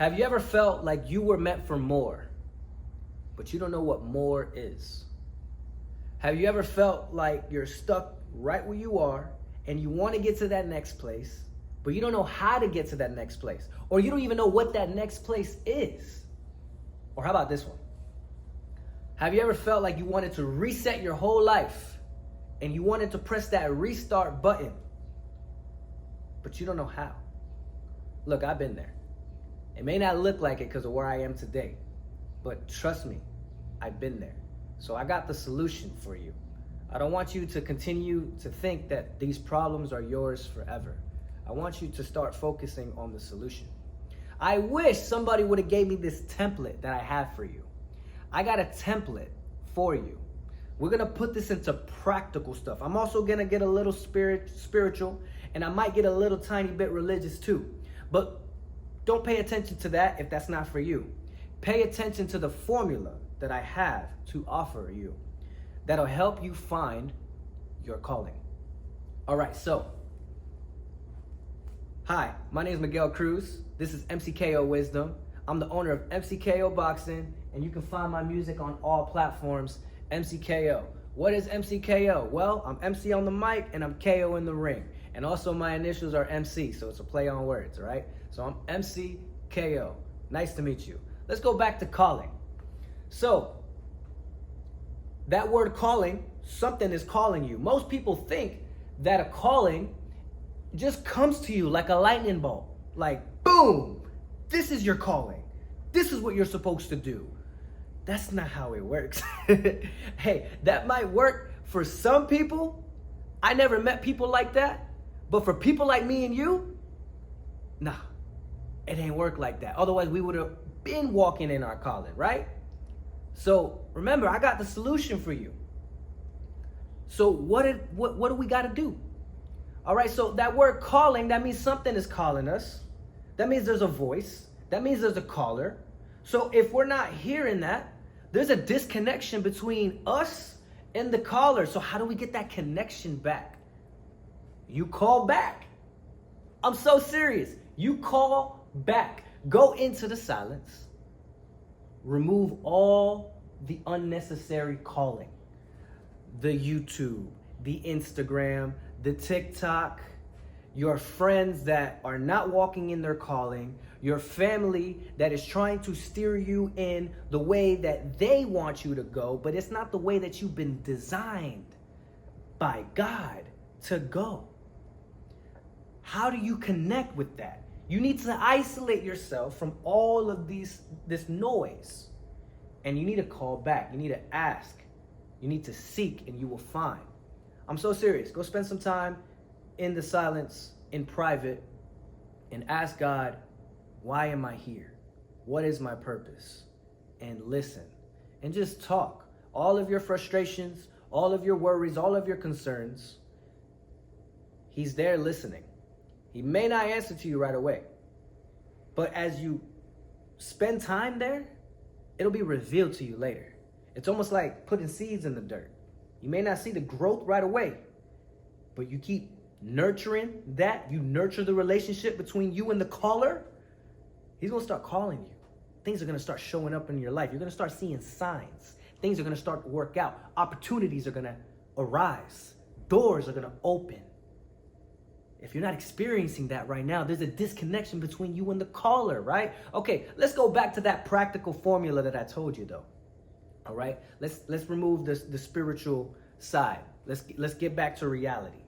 Have you ever felt like you were meant for more, but you don't know what more is? Have you ever felt like you're stuck right where you are and you want to get to that next place, but you don't know how to get to that next place, or you don't even know what that next place is? Or how about this one? Have you ever felt like you wanted to reset your whole life and you wanted to press that restart button, but you don't know how? Look, I've been there. It may not look like it because of where I am today, but trust me, I've been there. So I got the solution for you. I don't want you to continue to think that these problems are yours forever. I want you to start focusing on the solution. I wish somebody would have gave me this template that I have for you. I got a template for you. We're gonna put this into practical stuff. I'm also gonna get a little spiritual, and I might get a little tiny bit religious too. But don't pay attention to that if that's not for you. Pay attention to the formula that I have to offer you that'll help you find your calling. All right, so, hi, my name is Miguel Cruz. This is MCKO Wisdom. I'm the owner of MCKO Boxing, and you can find my music on all platforms, MCKO. What is MCKO? Well, I'm MC on the mic and I'm KO in the ring. And also my initials are MC, so it's a play on words, all right? So I'm MCKO. Nice to meet you. Let's go back to calling. So, that word calling, something is calling you. Most people think that a calling just comes to you like a lightning bolt. Like, boom, this is your calling. This is what you're supposed to do. That's not how it works. Hey, that might work for some people. I never met people like that. But for people like me and you, nah, it ain't work like that. Otherwise, we would have been walking in our calling, right? So remember, I got the solution for you. So what do we got to do? All right, so that word calling, that means something is calling us. That means there's a voice. That means there's a caller. So if we're not hearing that, there's a disconnection between us and the caller. So how do we get that connection back? You call back. I'm so serious. You call back. Go into the silence. Remove all the unnecessary calling. The YouTube, the Instagram, the TikTok, your friends that are not walking in their calling, your family that is trying to steer you in the way that they want you to go, but it's not the way that you've been designed by God to go. How do you connect with that? You need to isolate yourself from all of this noise. And you need to call back. You need to ask. You need to seek, and you will find. I'm so serious. Go spend some time in the silence, in private, and ask God, why am I here? What is my purpose? And listen. And just talk. All of your frustrations, all of your worries, all of your concerns, He's there listening. He may not answer to you right away, but as you spend time there, it'll be revealed to you later. It's almost like putting seeds in the dirt. You may not see the growth right away, but you keep nurturing that. You nurture the relationship between you and the caller. He's going to start calling you. Things are going to start showing up in your life. You're going to start seeing signs. Things are going to start to work out. Opportunities are going to arise. Doors are going to open. If you're not experiencing that right now, there's a disconnection between you and the caller, right? Okay, let's go back to that practical formula that I told you, though. All right, let's remove the spiritual side. Let's get back to reality.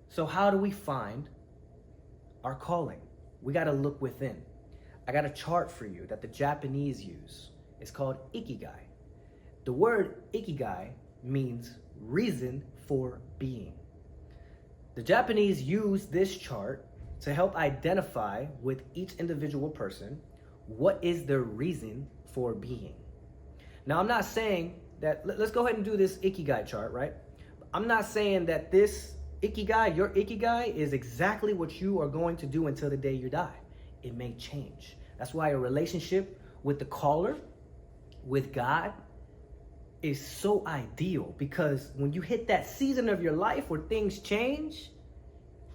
So how do we find our calling? We got to look within. I got a chart for you that the Japanese use. It's called Ikigai. The word Ikigai means reason for being. The Japanese use this chart to help identify with each individual person what is their reason for being. Now, I'm not saying that, let's go ahead and do this Ikigai chart, right? I'm not saying that this Ikigai, your Ikigai, is exactly what you are going to do until the day you die. It may change. That's why a relationship with the caller, with God, is so ideal, because when you hit that season of your life where things change,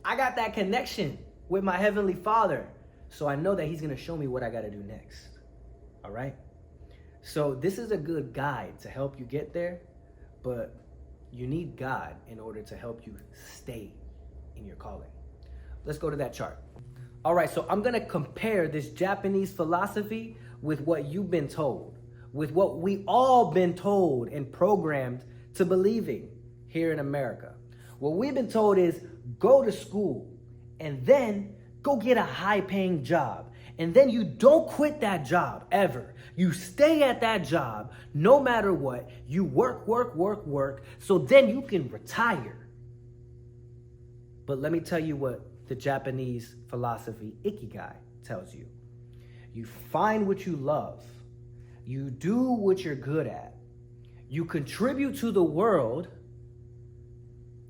I got that connection with my Heavenly Father. So I know that he's gonna show me what I gotta do next. All right? So this is a good guide to help you get there, but you need God in order to help you stay in your calling. Let's go to that chart. All right, so I'm gonna compare this Japanese philosophy with what you've been told, with what we all been told and programmed to believing here in America. What we've been told is go to school and then go get a high-paying job. And then you don't quit that job ever. You stay at that job no matter what. You work, so then you can retire. But let me tell you what the Japanese philosophy Ikigai tells you. You find what you love. You do what you're good at. You contribute to the world,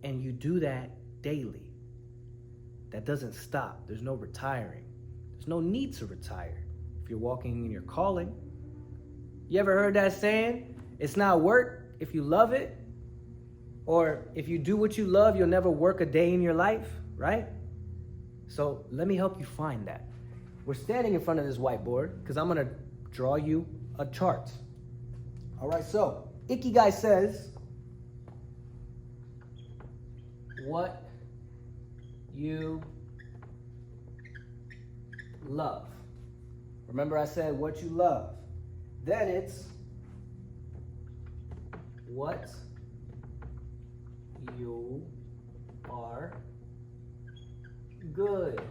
and you do that daily. That doesn't stop. There's no retiring. There's no need to retire if you're walking in your calling. You ever heard that saying? It's not work if you love it. Or if you do what you love, you'll never work a day in your life, right? So let me help you find that. We're standing in front of this whiteboard because I'm going to draw you a chart. All right, so Ikigai says, what you love. Remember I said what you love. Then it's what you are good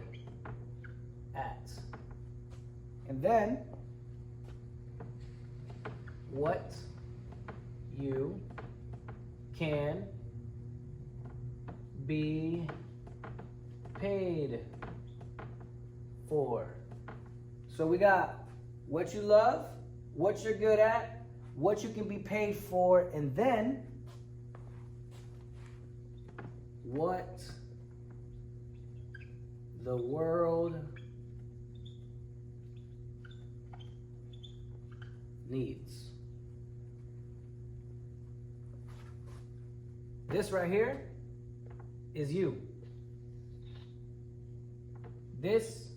at. And then what you can be paid for. So we got what you love, what you're good at, what you can be paid for, and then what the world needs. This right here is you. This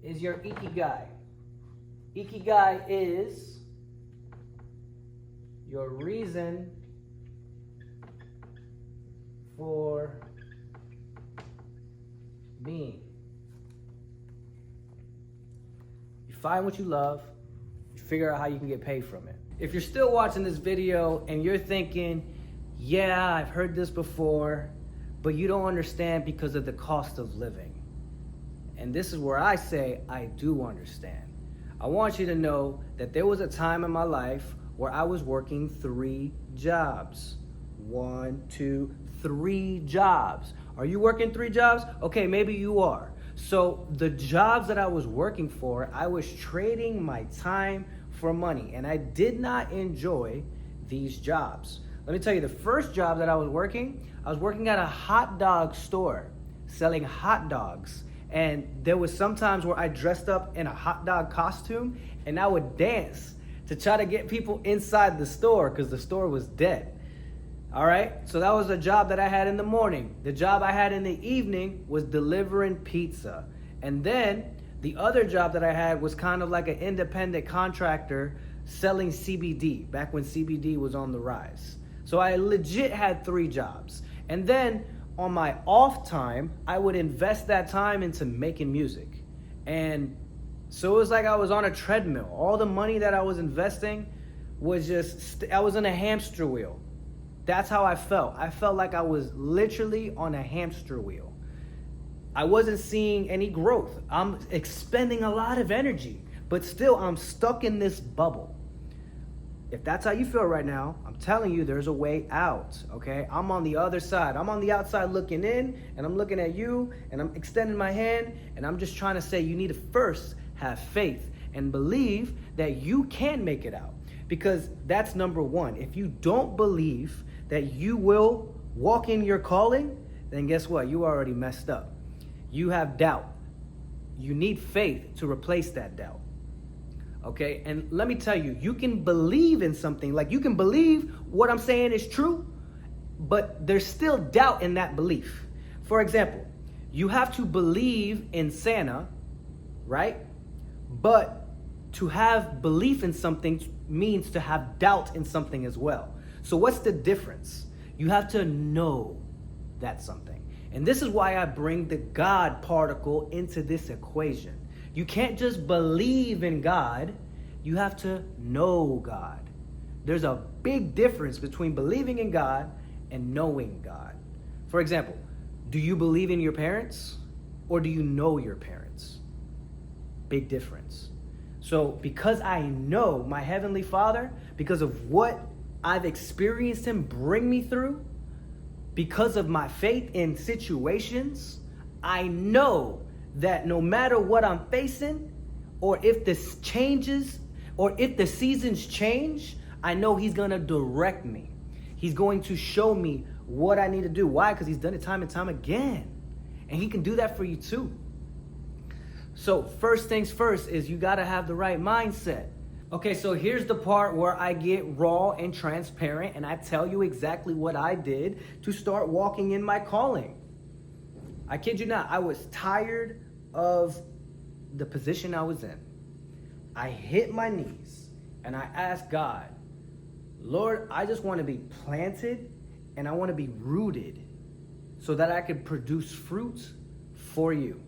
is your Ikigai. Ikigai is your reason for being. You find what you love, you figure out how you can get paid from it. If you're still watching this video and you're thinking, yeah, I've heard this before, but you don't understand because of the cost of living. And this is where I say I do understand. I want you to know that there was a time in my life where I was working 3 jobs. 1, 2, 3 jobs. Are you working 3 jobs? Okay, maybe you are. So the jobs that I was working for, I was trading my time for money, and I did not enjoy these jobs. Let me tell you, the first job that I was working at a hot dog store selling hot dogs. And there was some times where I dressed up in a hot dog costume and I would dance to try to get people inside the store because the store was dead. All right, so that was a job that I had in the morning. The job I had in the evening was delivering pizza. And then the other job that I had was kind of like an independent contractor selling CBD back when CBD was on the rise. So I legit had 3 jobs. And then on my off time, I would invest that time into making music. And so it was like I was on a treadmill. All the money that I was investing was just, I was in a hamster wheel. That's how I felt. I felt like I was literally on a hamster wheel. I wasn't seeing any growth. I'm expending a lot of energy, but still I'm stuck in this bubble. If that's how you feel right now, I'm telling you there's a way out, okay? I'm on the other side. I'm on the outside looking in, and I'm looking at you, and I'm extending my hand, and I'm just trying to say you need to first have faith and believe that you can make it out, because that's number one. If you don't believe that you will walk in your calling, then guess what? You already messed up. You have doubt. You need faith to replace that doubt. Okay, and let me tell you, you can believe in something, like you can believe what I'm saying is true, but there's still doubt in that belief. For example, you have to believe in Santa, right? But to have belief in something means to have doubt in something as well. So what's the difference? You have to know that something. And this is why I bring the God particle into this equation. You can't just believe in God, you have to know God. There's a big difference between believing in God and knowing God. For example, do you believe in your parents or do you know your parents? Big difference. So because I know my Heavenly Father, because of what I've experienced Him bring me through, because of my faith in situations, I know that no matter what I'm facing, or if this changes, or if the seasons change, I know He's gonna direct me. He's going to show me what I need to do. Why? Because He's done it time and time again. And He can do that for you too. So first things first is you gotta have the right mindset. Okay, so here's the part where I get raw and transparent and I tell you exactly what I did to start walking in my calling. I kid you not, I was tired of the position I was in. I hit my knees and I asked God, Lord, I just want to be planted and I want to be rooted so that I could produce fruit for you.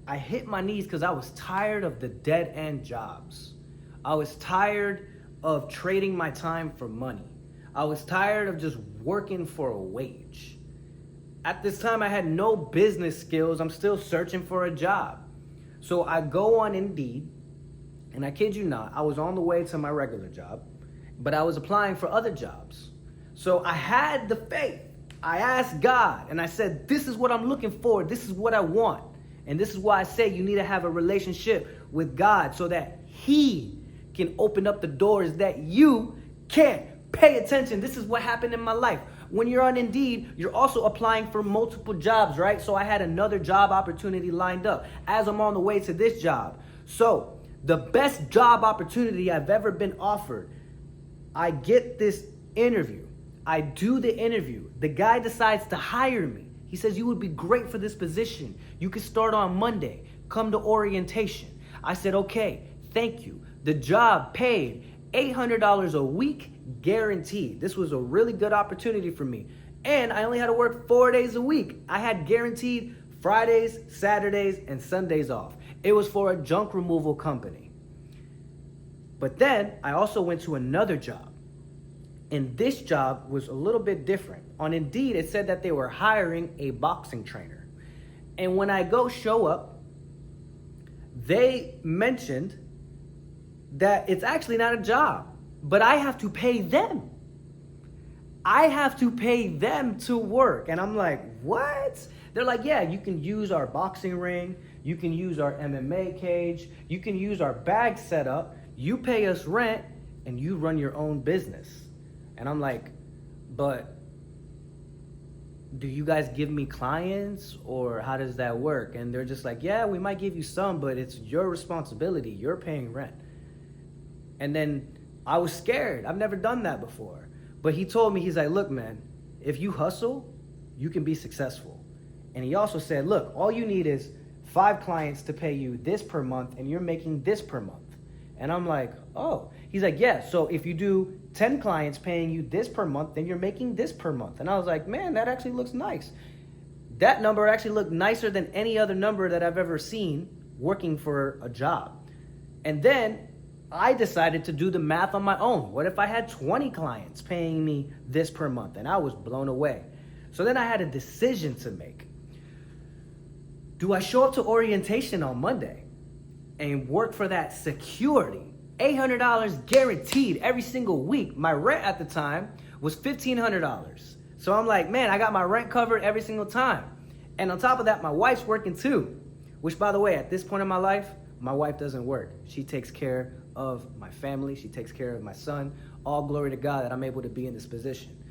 I hit my knees because I was tired of the dead end jobs. I was tired of trading my time for money. I was tired of just working for a wage. At this time, I had no business skills. I'm still searching for a job. So I go on Indeed, and I kid you not, I was on the way to my regular job, but I was applying for other jobs. So I had the faith. I asked God, and I said, this is what I'm looking for. This is what I want. And this is why I say you need to have a relationship with God so that He can open up the doors that you can't. Pay attention. This is what happened in my life. When you're on Indeed, you're also applying for multiple jobs, right? So I had another job opportunity lined up as I'm on the way to this job. So the best job opportunity I've ever been offered, I get this interview. I do the interview. The guy decides to hire me. He says, you would be great for this position. You could start on Monday. Come to orientation. I said, okay, thank you. The job paid $800 a week guaranteed. This was a really good opportunity for me. And I only had to work 4 days a week. I had guaranteed Fridays, Saturdays, and Sundays off. It was for a junk removal company. But then I also went to another job. And this job was a little bit different. On Indeed, it said that they were hiring a boxing trainer. And when I go show up, they mentioned that it's actually not a job, but I have to pay them. I have to pay them to work. And I'm like, what? They're like, yeah, you can use our boxing ring. You can use our MMA cage. You can use our bag setup. You pay us rent and you run your own business. And I'm like, but do you guys give me clients or how does that work? And they're just like, yeah, we might give you some, but it's your responsibility. You're paying rent. And then I was scared. I've never done that before. But he told me, he's like, look, man, if you hustle, you can be successful. And he also said, look, all you need is 5 clients to pay you this per month and you're making this per month. And I'm like, oh. He's like, yeah, so if you do 10 clients paying you this per month, then you're making this per month. And I was like, man, that actually looks nice. That number actually looked nicer than any other number that I've ever seen working for a job. And then I decided to do the math on my own. What if I had 20 clients paying me this per month? And I was blown away. So then I had a decision to make. Do I show up to orientation on Monday and work for that security? $800 guaranteed every single week. My rent at the time was $1,500. So I'm like, man, I got my rent covered every single time. And on top of that, my wife's working too. Which, by the way, at this point in my life, my wife doesn't work. She takes care of my family. She takes care of my son. All glory to God that I'm able to be in this position.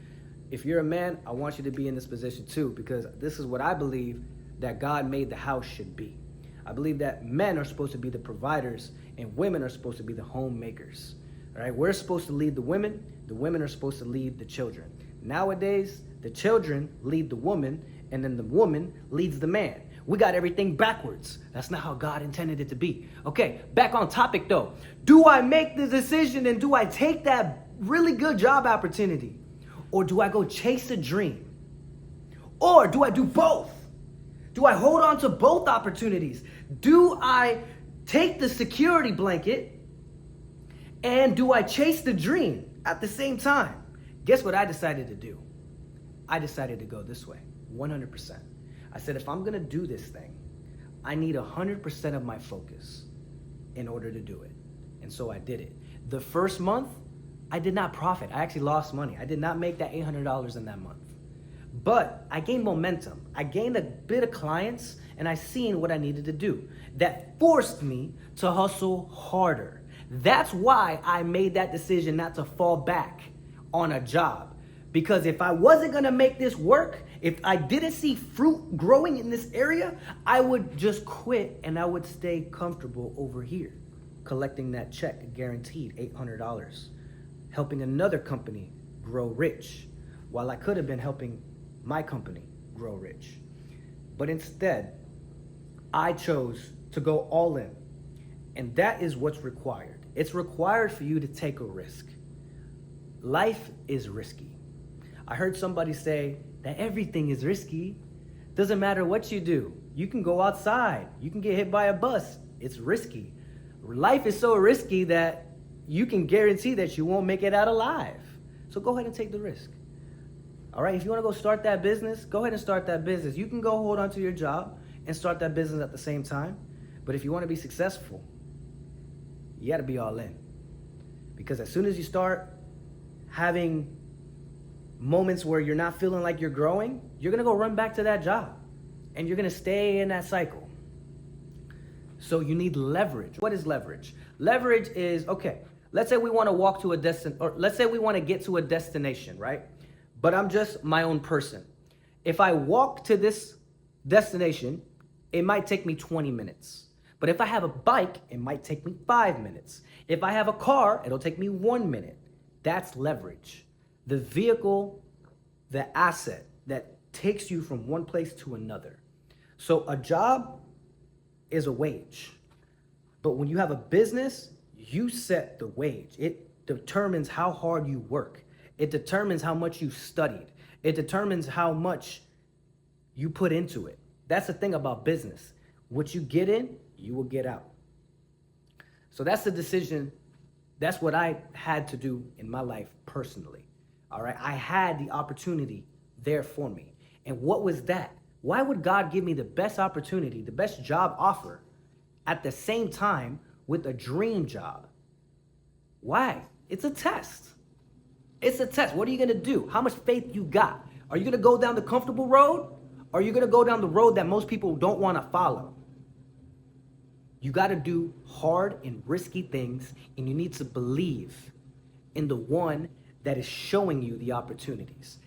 If you're a man, I want you to be in this position too, because this is what I believe that God made the house should be. I believe that men are supposed to be the providers and women are supposed to be the homemakers. All right, we're supposed to lead the women are supposed to lead the children. Nowadays, the children lead the woman and then the woman leads the man. We got everything backwards. That's not how God intended it to be. Okay, back on topic though. Do I make the decision and do I take that really good job opportunity? Or do I go chase a dream? Or do I do both? Do I hold on to both opportunities? Do I take the security blanket and do I chase the dream at the same time? Guess what I decided to do? I decided to go this way, 100%. I said, if I'm gonna do this thing, I need 100% of my focus in order to do it. And so I did it. The first month, I did not profit. I actually lost money. I did not make that $800 in that month. But I gained momentum. I gained a bit of clients and I seen what I needed to do. That forced me to hustle harder. That's why I made that decision not to fall back on a job. Because if I wasn't gonna make this work, if I didn't see fruit growing in this area, I would just quit and I would stay comfortable over here, collecting that check, guaranteed $800, helping another company grow rich, while I could have been helping my company grow rich. But instead, I chose to go all in. And that is what's required. It's required for you to take a risk. Life is risky. I heard somebody say that everything is risky. Doesn't matter what you do. You can go outside. You can get hit by a bus. It's risky. Life is so risky that you can guarantee that you won't make it out alive. So go ahead and take the risk. All right, if you want to go start that business, go ahead and start that business. You can go hold on to your job and start that business at the same time. But if you want to be successful, you got to be all in. Because as soon as you start having moments where you're not feeling like you're growing, you're going to go run back to that job and you're going to stay in that cycle. So you need leverage. What is leverage? Leverage is, okay, let's say we want to walk to a or let's say we want to get to a destination, right? But I'm just my own person. If I walk to this destination, it might take me 20 minutes. But if I have a bike, it might take me 5 minutes. If I have a car, it'll take me 1 minute. That's leverage. The vehicle, the asset that takes you from one place to another. So a job is a wage. But when you have a business, you set the wage. It determines how hard you work. It determines how much you studied. It determines how much you put into it. That's the thing about business. What you get in, you will get out. So that's the decision. That's what I had to do in my life personally. All right. I had the opportunity there for me. And what was that? Why would God give me the best opportunity, the best job offer at the same time with a dream job? Why? It's a test. It's a test. What are you going to do? How much faith you got? Are you going to go down the comfortable road? Or are you going to go down the road that most people don't want to follow? You got to do hard and risky things, and you need to believe in the one that is showing you the opportunities.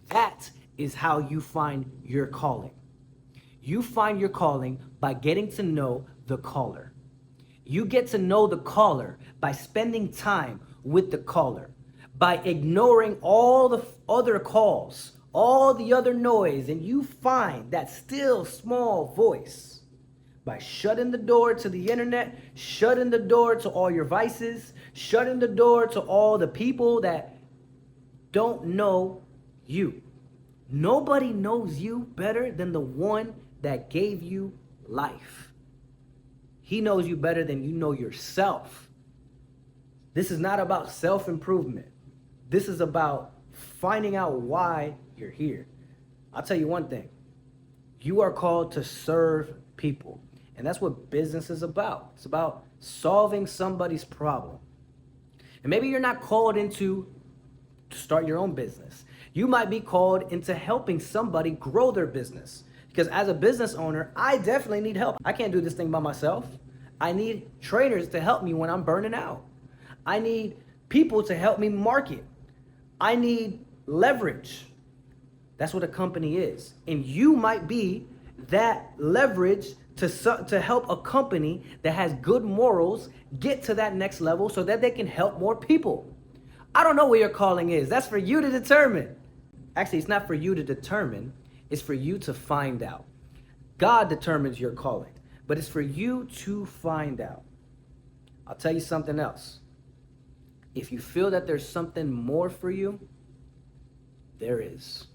That is how you find your calling. You find your calling by getting to know the caller. You get to know the caller by spending time with the caller, by ignoring all the other calls, all the other noise, and you find that still small voice by shutting the door to the internet, shutting the door to all your vices, shutting the door to all the people that don't know you. Nobody knows you better than the one that gave you life. He knows you better than you know yourself. This is not about self-improvement. This is about finding out why you're here. I'll tell you one thing. You are called to serve people. And that's what business is about. It's about solving somebody's problem. And maybe you're not called to start your own business. You might be called into helping somebody grow their business. Because as a business owner, I definitely need help. I can't do this thing by myself. I need trainers to help me when I'm burning out. I need people to help me market. I need leverage. That's what a company is. And you might be that leverage to help a company that has good morals get to that next level so that they can help more people. I don't know what your calling is. That's for you to determine. Actually, it's not for you to determine. is for you to find out. God determines your calling, but it's for you to find out. I'll tell you something else. If you feel that there's something more for you, there is.